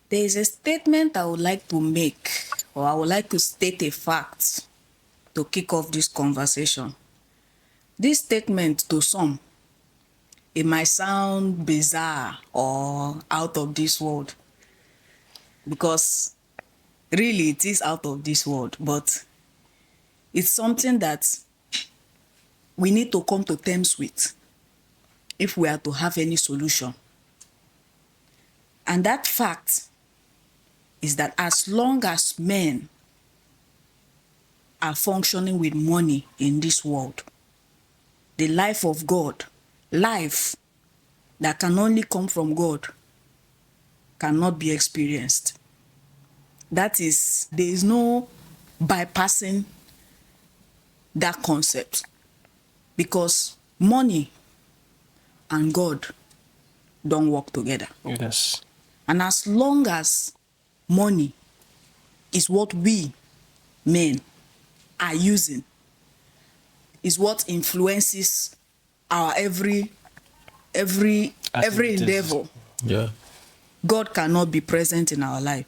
There is a statement I would like to make, or I would like to state a fact to kick off this conversation. This statement, to some, it might sound bizarre or out of this world, because really it is out of this world, but it's something that we need to come to terms with if we are to have any solution. And that fact is that as long as men are functioning with money in this world, the life of God, life that can only come from God, cannot be experienced. That is, there is no bypassing that concept, because money and God don't work together. Yes. And as long as money is what we men are using, is what influences our every endeavor, Yeah. God cannot be present in our life.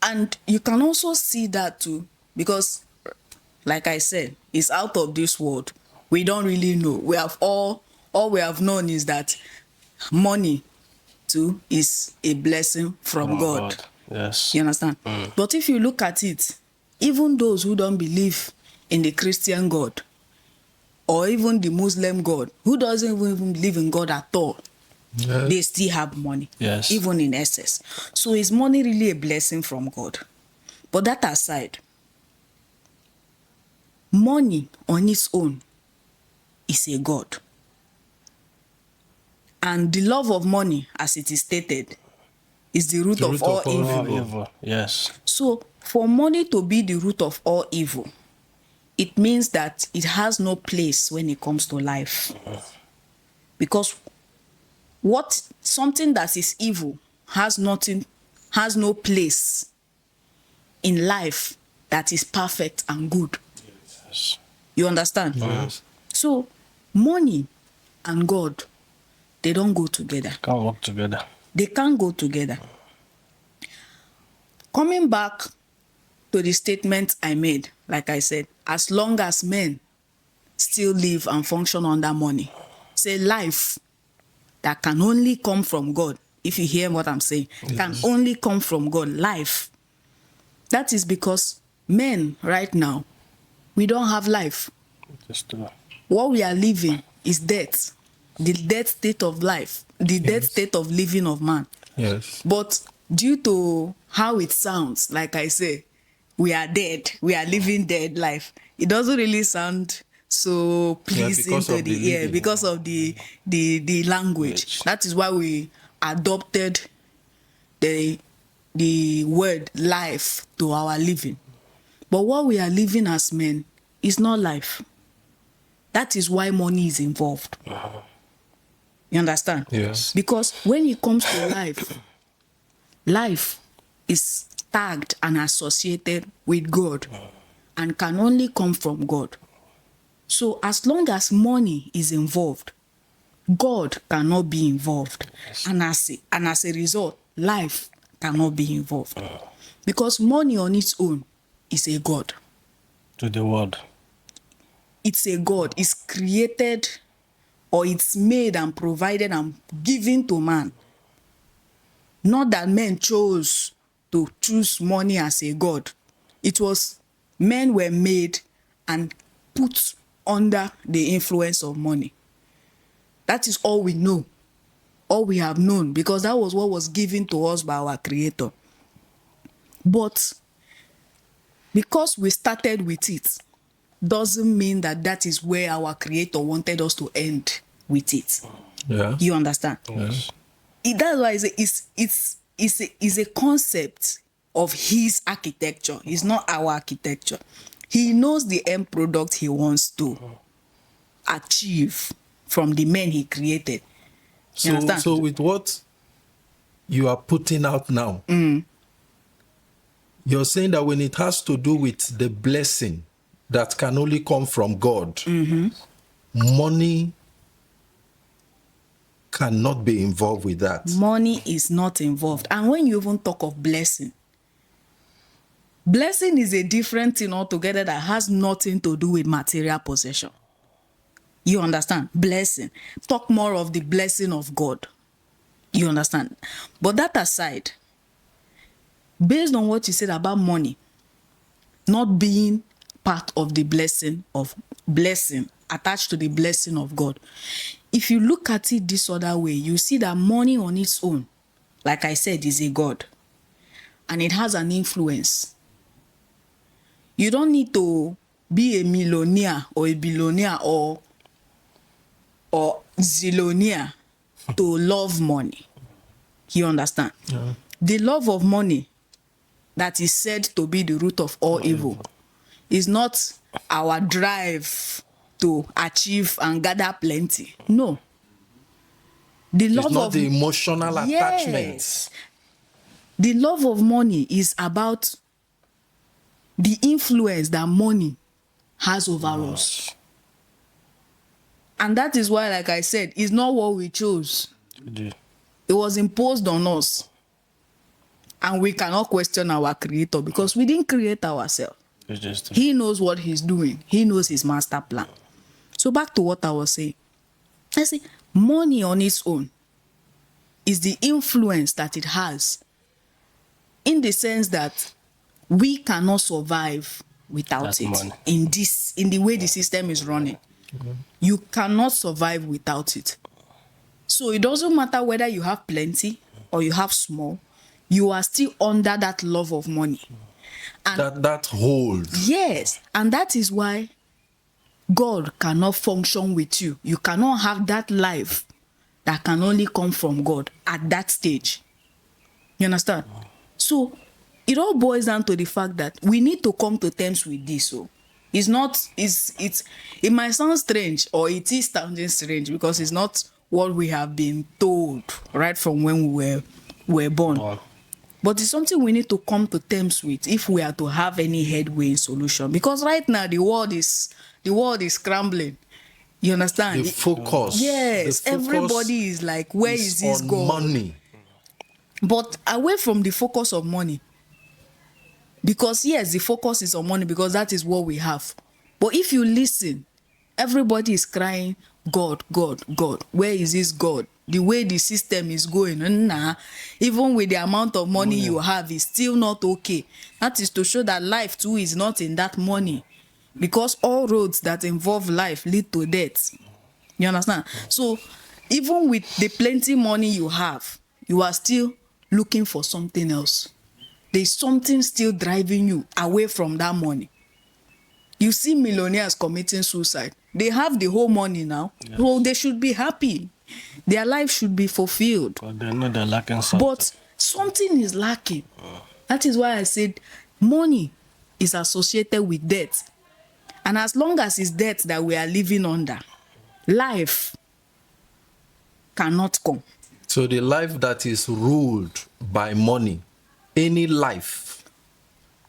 And you can also see that too, because like I said, it's out of this world. We don't really know. We have all we have known is that money too is a blessing from God. Yes. You understand? But if you look at it, even those who don't believe in the Christian God, or even the Muslim God, who doesn't even believe in God at all, Yes. they still have money, Yes. even in excess. So is money really a blessing from God? But that aside, money on its own is a God. And the love of money, as it is stated, is the root of all evil. Yes. So for money to be the root of all evil, it means that it has no place when it comes to life. Because something that is evil has no place in life that is perfect and good. Yes. You understand? Yes. So money and God, they don't go together. Can't work together. They can't go together. Coming back to the statement I made, like I said, as long as men still live and function under money, say life that can only come from God, if you hear what I'm saying, can only come from God, life. That is because men right now, we don't have life. Just to What we are living is death, the death state of life, the death state of living of man. Yes. But due to how it sounds, like I say, we are dead, we are living dead life, it doesn't really sound so pleasing because to of the the ear living. because of the language. That is why we adopted the word life to our living. But what we are living as men is not life. That is why money is involved. You understand? Yes. Because when it comes to life, life is tagged and associated with God and can only come from God. So as long as money is involved, God cannot be involved. And as a result, life cannot be involved. Because money on its own is a God. To the world. It's a God. It's created, or it's made and provided and given to man. Not that men chose to choose money as a God. It was men were made and put under the influence of money. That is all we know, all we have known, because that was what was given to us by our Creator. But because we started with it, doesn't mean that that is where our Creator wanted us to end with it. Yeah. You understand? Yes. That's why it's a concept of His architecture. It's not our architecture. He knows the end product He wants to achieve from the men He created. You understand? So with what you are putting out now, you're saying that when it has to do with the blessing that can only come from God, money cannot be involved with that. Money is not involved. And when you even talk of blessing is a different thing altogether that has nothing to do with material possession. You understand? Blessing. Talk more of the blessing of God. You understand? But that aside, based on what you said about money not being part of the blessing attached to the blessing of God, if you look at it this other way, you see that money on its own, like I said, is a god, and it has an influence. You don't need to be a millionaire or a billionaire or zillionaire to love money. You understand? Yeah. The love of money that is said to be the root of all evil is not our drive to achieve and gather plenty. No. The love It's not of the emotional attachment. Yes. The love of money is about the influence that money has over us. And that is why, like I said, it's not what we chose. Indeed. It was imposed on us. And we cannot question our creator because we didn't create ourselves. It's just He knows what he's doing. He knows his master plan. So back to what I was saying. I say money on its own is the influence that it has, in the sense that we cannot survive without That it. money. In the way the system is running. You cannot survive without it. So it doesn't matter whether you have plenty or you have small, you are still under that love of money. And That holds. yes, and that is why God cannot function with you. You cannot have that life that can only come from God at that stage. You understand? So it all boils down to the fact that we need to come to terms with this. So it might sound strange, or it is sounding strange, because it's not what we have been told right from when we were born. Wow. But it's something we need to come to terms with if we are to have any headway in solution. Because right now the world is scrambling. You understand? The focus. Yes, the focus everybody is like, where is this on going? money. But away from the focus of money. Because yes, the focus is on money because that is what we have. But if you listen, everybody is crying, God, God, God. Where is this God? The way the system is going, nah, even with the amount of money you have, is still not okay. That is to show that life too is not in that money. Because all roads that involve life lead to death. You understand? So even with the plenty money you have, you are still looking for something else. There's something still driving you away from that money. You see millionaires committing suicide. They have the whole money now. Yes. So they should be happy. Their life should be fulfilled. But they know they're lacking something. But something is lacking. That is why I said money is associated with debt. And as long as it's debt that we are living under, life cannot come. So the life that is ruled by money, any life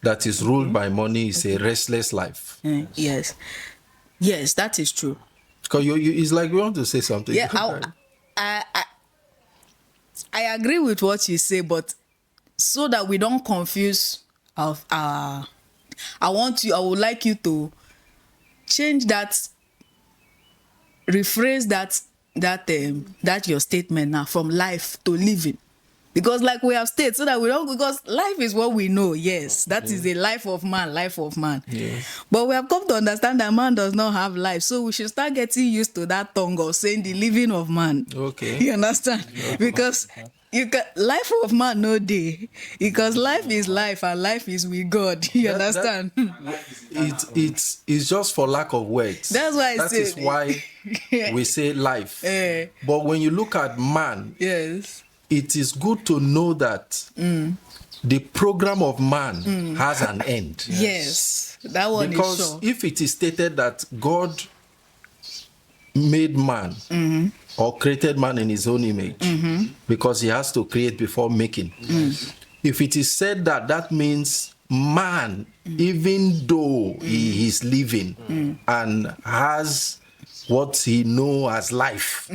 that is ruled by money is a restless life. Yes. Yes, that is true. Because it's like you want to say something. Yeah, I agree with what you say, but so that we don't confuse I would like you to change that, rephrase that your statement now from life to living. Because like we have stated, so that we don't, because life is what we know, yes. That is the life of man. Yes. But we have come to understand that man does not have life. So we should start getting used to that tongue of saying the living of man. Okay. You understand? Because life of man no day. Because life is life and life is with God. You understand? It's just for lack of words. That's why I That say is why we say life. But when you look at man, yes. it is good to know that the program of man has an end. Yes. That one Because is sure. if it is stated that God made man or created man in his own image, because he has to create before making. If it is said that, that means man, even though he is living and has what he knows as life,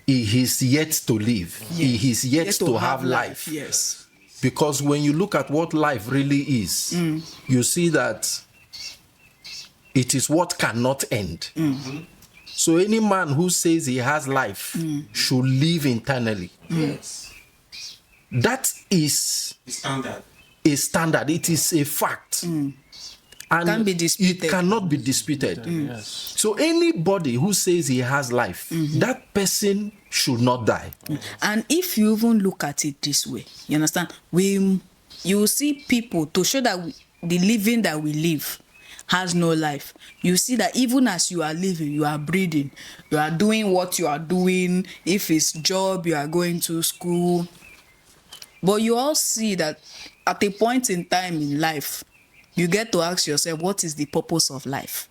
he is yet to live. Yes. He is yet to have life. Yes. Because when you look at what life really is, you see that it is what cannot end. So any man who says he has life should live eternally. Yes. That is Standard. a standard. It is a fact. And Can't be disputed. it cannot be disputed. Yes. So anybody who says he has life, that person should not die. And if you even look at it this way, you understand? You see people, to show that the living that we live has no life. You see that even as you are living, you are breathing, you are doing what you are doing. If it's job, you are going to school. But you all see that at a point in time in life, you get to ask yourself, what is the purpose of life?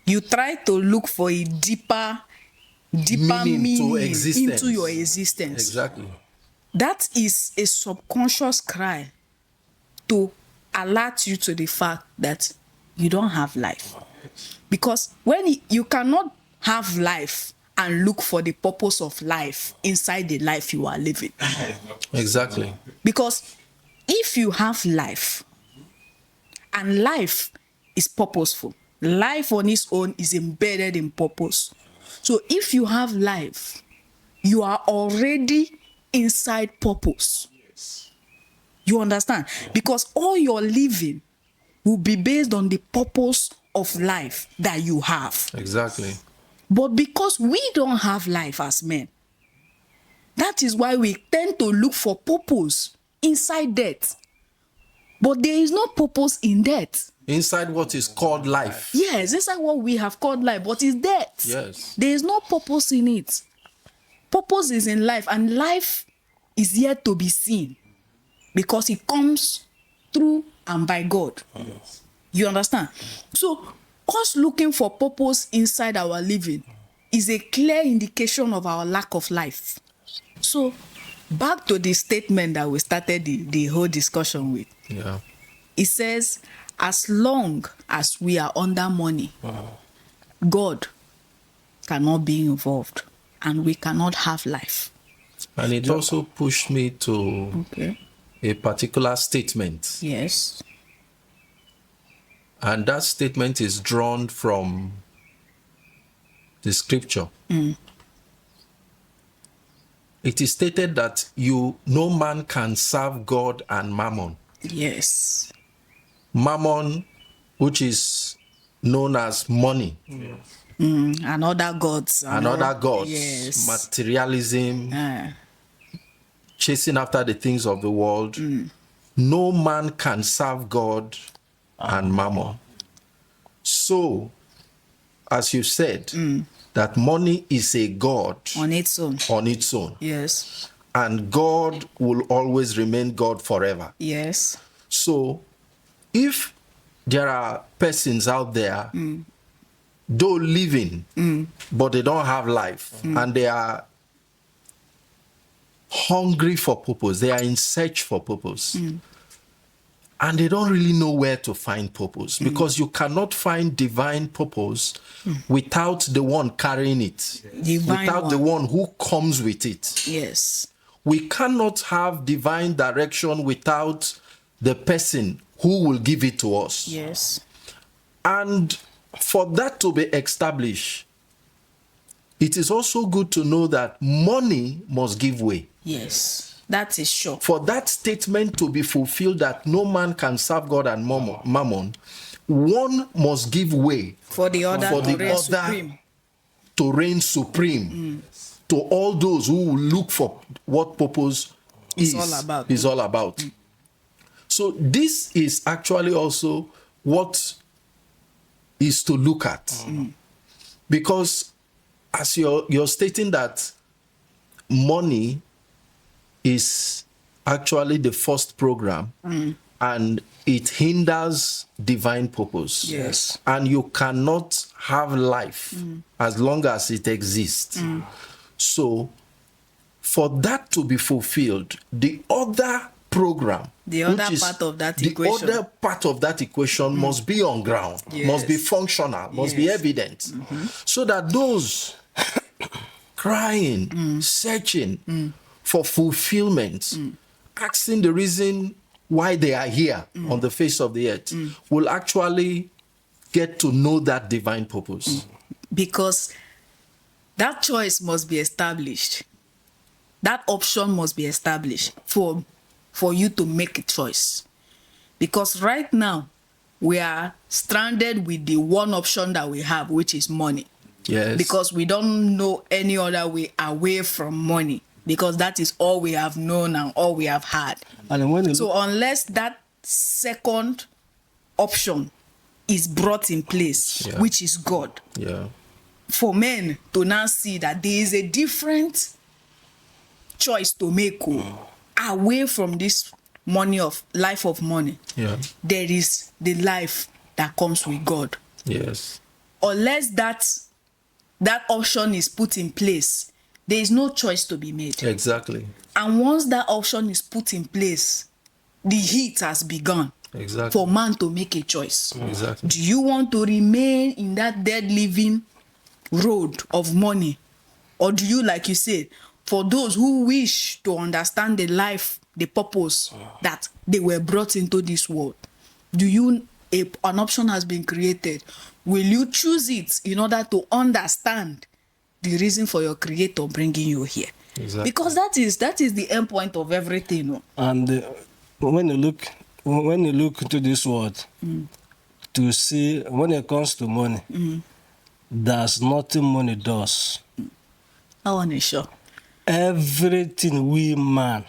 You try to look for a deeper meaning to existence. into your existence. Exactly. That is a subconscious cry to alert you to the fact that you don't have life. Because when you cannot have life and look for the purpose of life inside the life you are living. Exactly. Because if you have life, and life is purposeful, life on its own is embedded in purpose. So if you have life, you are already inside purpose. You understand? Because all your living will be based on the purpose of life that you have. Exactly. But because we don't have life as men, that is why we tend to look for purpose inside death. But there is no purpose in death. Inside what is called life. Yes, inside what we have called life, but it's death. Yes. There is no purpose in it. Purpose is in life, and life is yet to be seen because it comes through and by God. You understand? So, us looking for purpose inside our living is a clear indication of our lack of life. So, back to the statement that we started the whole discussion with. Yeah. It says, as long as we are under money, God cannot be involved and we cannot have life. And it also pushed me to a particular statement. Yes. And that statement is drawn from the scripture. It is stated that no man can serve God and mammon. Yes. Mammon, which is known as money. And other gods. And other gods. Yes. Materialism. Chasing after the things of the world. No man can serve God and mammon. So, as you said, that money is a god On its own. on its own. Yes. And God will always remain God forever. Yes. So, if there are persons out there, though living, but they don't have life, and they are hungry for purpose, they are in search for purpose, and they don't really know where to find purpose, because you cannot find divine purpose without the one carrying it, without the one who comes with it. Yes. We cannot have divine direction without the person who will give it to us. Yes. And for that to be established, it is also good to know that money must give way. Yes. That is sure. For that statement to be fulfilled, that no man can serve God and mammon, one must give way For the other to reign supreme. To all those who will look for what purpose is all about. So this is actually also what is to look at. Because as you're stating that money is actually the first program, and it hinders divine purpose. Yes. And you cannot have life as long as it exists. So, for that to be fulfilled, the other program, the other part of that equation, the other part of that equation must be on ground, must be functional, must be evident, so that those crying, searching for fulfillment, asking the reason why they are here on the face of the earth, will actually get to know that divine purpose. Because that choice must be established. That option must be established for you to make a choice. Because right now, we are stranded with the one option that we have, which is money. Yes. Because we don't know any other way away from money. Because that is all we have known and all we have had. And when you So look, unless that second option is brought in place, Yeah. which is God, Yeah. for men to now see that there is a different choice to make away from this life of money. Yeah. There is the life that comes with God. Yes. Unless that option is put in place, there is no choice to be made. Exactly. And once that option is put in place, the heat has begun Exactly. for man to make a choice. Exactly. Do you want to remain in that dead living road of money? Or do you, like you said, for those who wish to understand the life, the purpose that they were brought into this world, an option has been created. Will you choose it in order to understand the reason for your creator bringing you here? Exactly. Because that is the end point of everything. No? and when you look into this world, to see when it comes to money, there's nothing money does. I want to show. Everything we man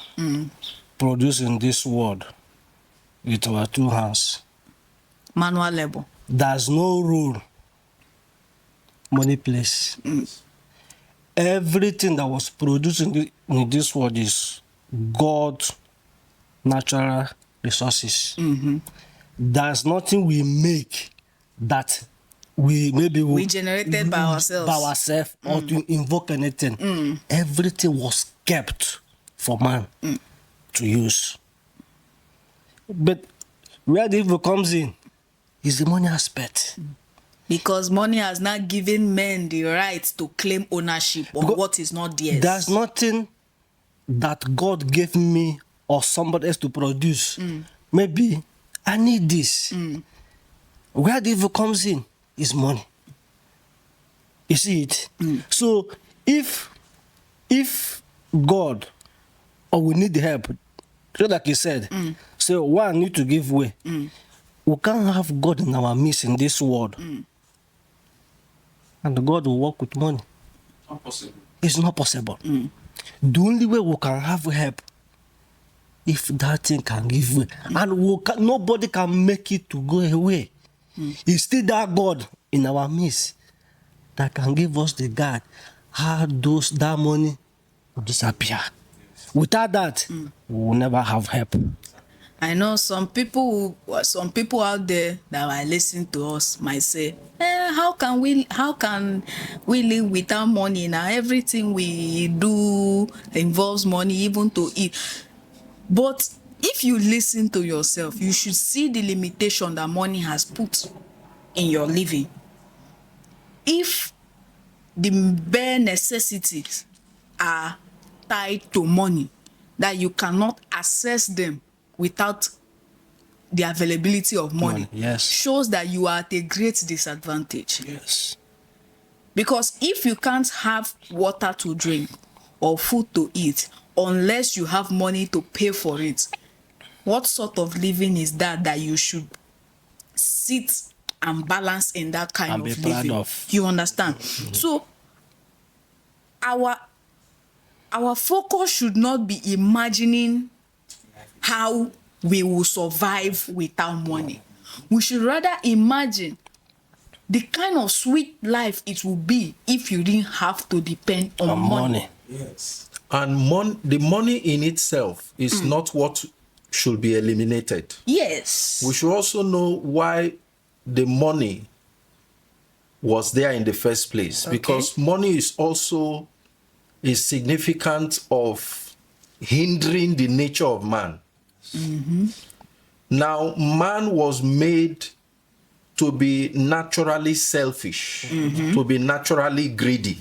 produce in this world with our two hands. Manual labor. There's no rule money plays. Everything that was produced in this world is God's natural resources. There's nothing we make that we generated by ourselves. or to invoke anything. Everything was kept for man to use. But where the evil comes in is the money aspect. Because money has not given men the right to claim ownership of Because what is not theirs. There's nothing that God gave me or somebody else to produce. Maybe I need this. Where the evil comes in is money. You see it? So if God, or we need the help, just like you said, so one need to give way. We can't have God in our midst in this world. And God will work with money. Not possible. It's not possible. The only way we can have help if that thing can give way. And nobody can make it to go away. It's still that God in our midst that can give us the guide how that money will disappear. Without that, we will never have help. I know some people out there that are listening to us might say, how can we live without money now? Everything we do involves money, even to eat. But if you listen to yourself, you should see the limitation that money has put in your living. If the bare necessities are tied to money, that you cannot access them without the availability of money, Yes. shows that you are at a great disadvantage. Yes. Because if you can't have water to drink or food to eat unless you have money to pay for it, what sort of living is that you should sit and balance in that kind And of be proud living? of. You understand? So our focus should not be imagining how we will survive without money. We should rather imagine the kind of sweet life it will be if you didn't have to depend on money. Yes. And the money in itself is not what should be eliminated. Yes. We should also know why the money was there in the first place. Okay. Because money is also a significant of hindering the nature of man. Now, man was made to be naturally selfish, to be naturally greedy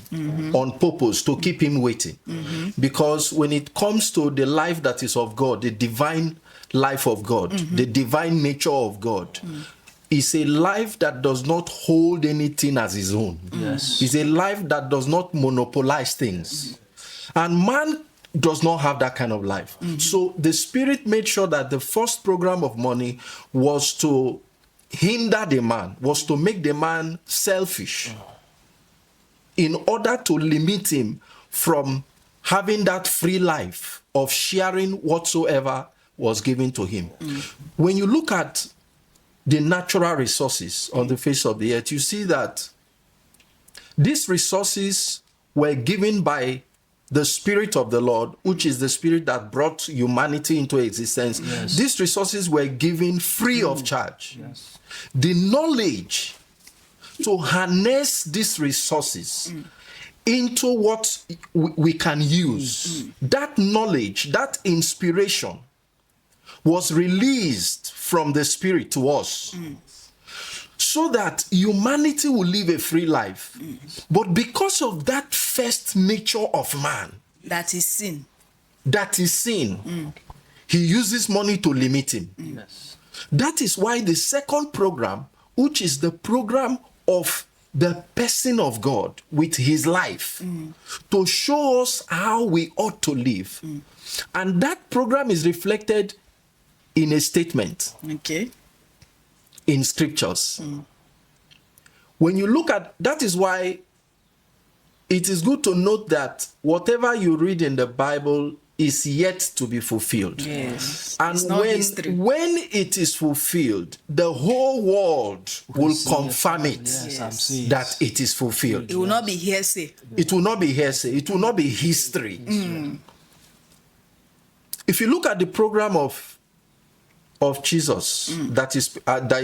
on purpose, to keep him waiting. Because when it comes to the life that is of God, the divine life of God, the divine nature of God, is a life that does not hold anything as his own. Yes. It's a life that does not monopolize things. And man does not have that kind of life. So the Spirit made sure that the first program of money was to hinder the man, was to make the man selfish in order to limit him from having that free life of sharing whatsoever was given to him. When you look at the natural resources on the face of the earth, you see that these resources were given by the Spirit of the Lord, which is the Spirit that brought humanity into existence. Yes. These resources were given free of charge. Yes. The knowledge to harness these resources into what we can use, that knowledge, that inspiration was released from the Spirit to us, so that humanity will live a free life. But because of that first nature of man, That is sin. he uses money to limit him. Yes. That is why the second program, which is the program of the person of God with his life, to show us how we ought to live. And that program is reflected in a statement Okay. in scriptures. When you look at that, is why it is good to note that whatever you read in the Bible is yet to be fulfilled. Yes. And It's not history. when it is fulfilled, the whole world will see confirm it. it Yes, I'm seeing that it is fulfilled. It will not be hearsay. It will not be hearsay. It will not be history. If you look at the program of Jesus that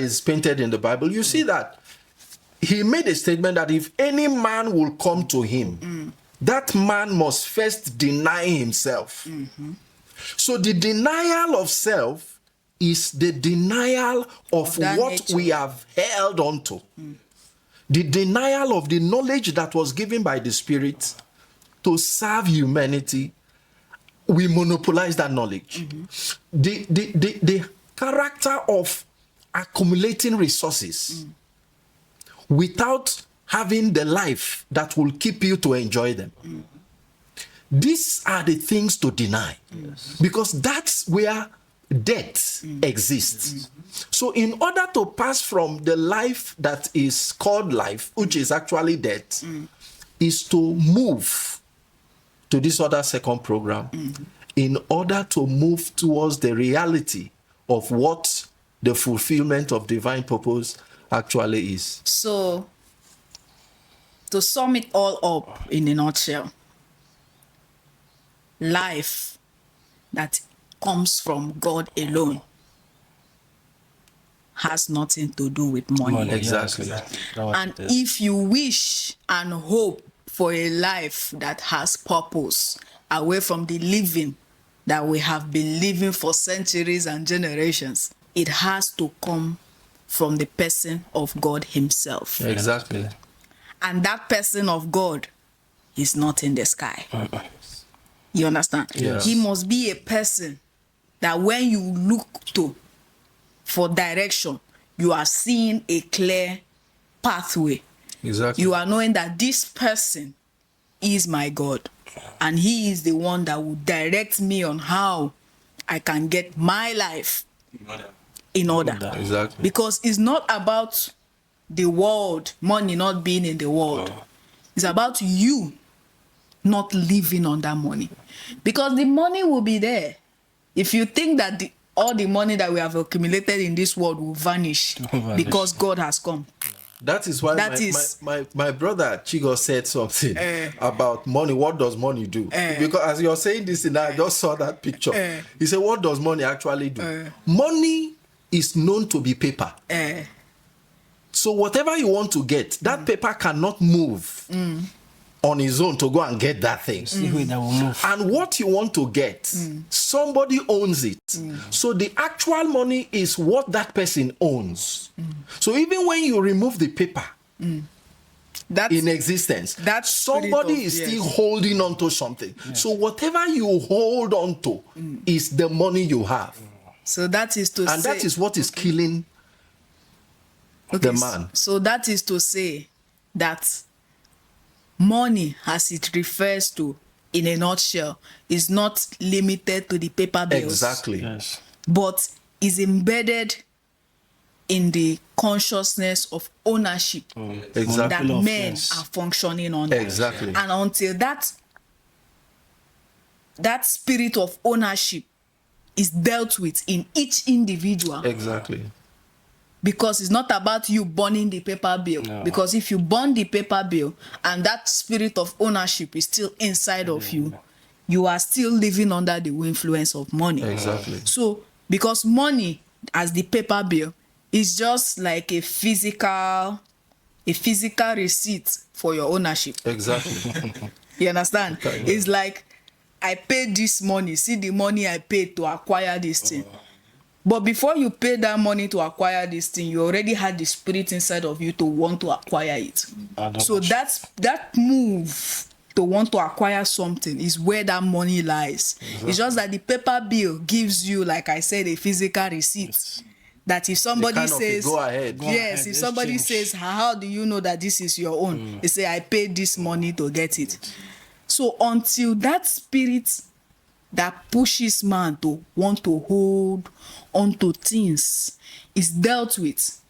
is painted in the Bible, you see that he made a statement that if any man will come to him, that man must first deny himself. So the denial of self is the denial of that what nature. we have held on to. The denial of the knowledge that was given by the Spirit to serve humanity. We monopolize that knowledge. The character of accumulating resources without having the life that will keep you to enjoy them. These are the things to deny, because that's where death exists. So in order to pass from the life that is called life, which is actually death, is to move to this other second program, in order to move towards the reality of what the fulfillment of divine purpose actually is. So, to sum it all up in a nutshell, life that comes from God alone has nothing to do with money. Exactly. That's what And it is. if you wish and hope for a life that has purpose, away from the living that we have been living for centuries and generations, it has to come from the person of God himself. Exactly. And that person of God is not in the sky. You understand? Yes. He must be a person that when you look to for direction, you are seeing a clear pathway. Exactly. You are knowing that this person is my God, and he is the one that will direct me on how I can get my life in order. Exactly. Because it's not about the world, money not being in the world. It's about you not living on that money. Because the money will be there. If you think that all the money that we have accumulated in this world will vanish because God has come. That is why That is- my brother Chigo said something about money. What does money do? Because as you're saying this, and I just saw that picture. He said, what does money actually do? Money is known to be paper. So whatever you want to get, that paper cannot move on his own to go and get that thing. The way that will move. And what you want to get, somebody owns it. So the actual money is what that person owns. So even when you remove the paper That's, in existence, that spirit somebody of- is yes. still holding on to something. So whatever you hold on to is the money you have. So that is to And say, that is what is killing the man. So that is to say that money, as it refers to in a nutshell, is not limited to the paper bills. Exactly. Yes. But is embedded in the consciousness of ownership Exactly. that Of, men yes. are functioning on. Exactly. And until that spirit of ownership is dealt with in each individual, Exactly. because it's not about you burning the paper bill. No. Because if you burn the paper bill and that spirit of ownership is still inside of you, you are still living under the influence of money. Exactly. So because money as the paper bill is just like a physical receipt for your ownership. Exactly. You understand? It's like, I paid this money, see the money I paid to acquire this thing. But before you pay that money to acquire this thing, you already had the spirit inside of you to want to acquire it. So that move to want to acquire something is where that money lies. It's just that the paper bill gives you, like I said, a physical receipt. That if somebody kind of a says, go ahead. yes, if somebody exchange. says, how do you know that this is your own? They say, I paid this money to get it. So until that spirit that pushes man to want to hold onto things is dealt with,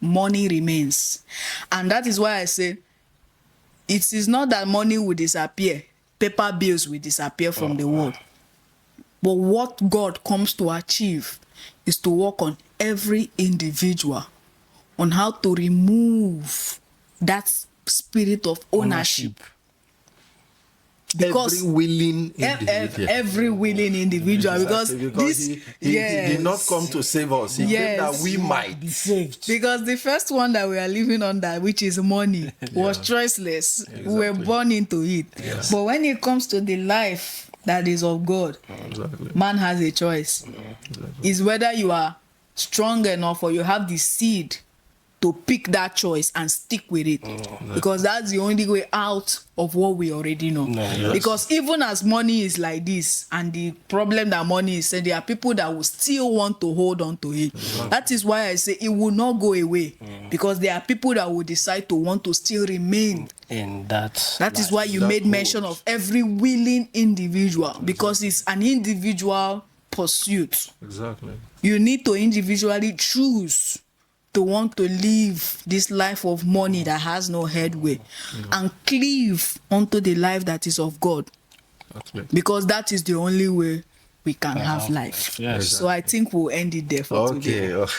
money remains. And that is why I say it is not that money will disappear, paper bills will disappear from the world. But what God comes to achieve is to work on every individual on how to remove that spirit of ownership. Because Every willing individual. every willing individual, because Because this he did not come to save us. He came Yes. that we might. Be saved. because the first one that we are living under, which is money, was choiceless. We were Exactly. born into it. But when it comes to the life that is of God, Exactly. man has a choice. It's whether you are strong enough or you have the seed to pick that choice and stick with it, because that's the only way out of what we already know. Yes. Because even as money is like this, and the problem that money is, there are people that will still want to hold on to it. That is why I say it will not go away, because there are people that will decide to want to still remain. In that. That is why you that made mention hold. of every willing individual, because it's an individual pursuit. Exactly. You need to individually choose to want to live this life of money that has no headway, and cleave onto the life that is of God, Exactly. because that is the only way we can have life. Yes. So I think we'll end it there for today. Okay.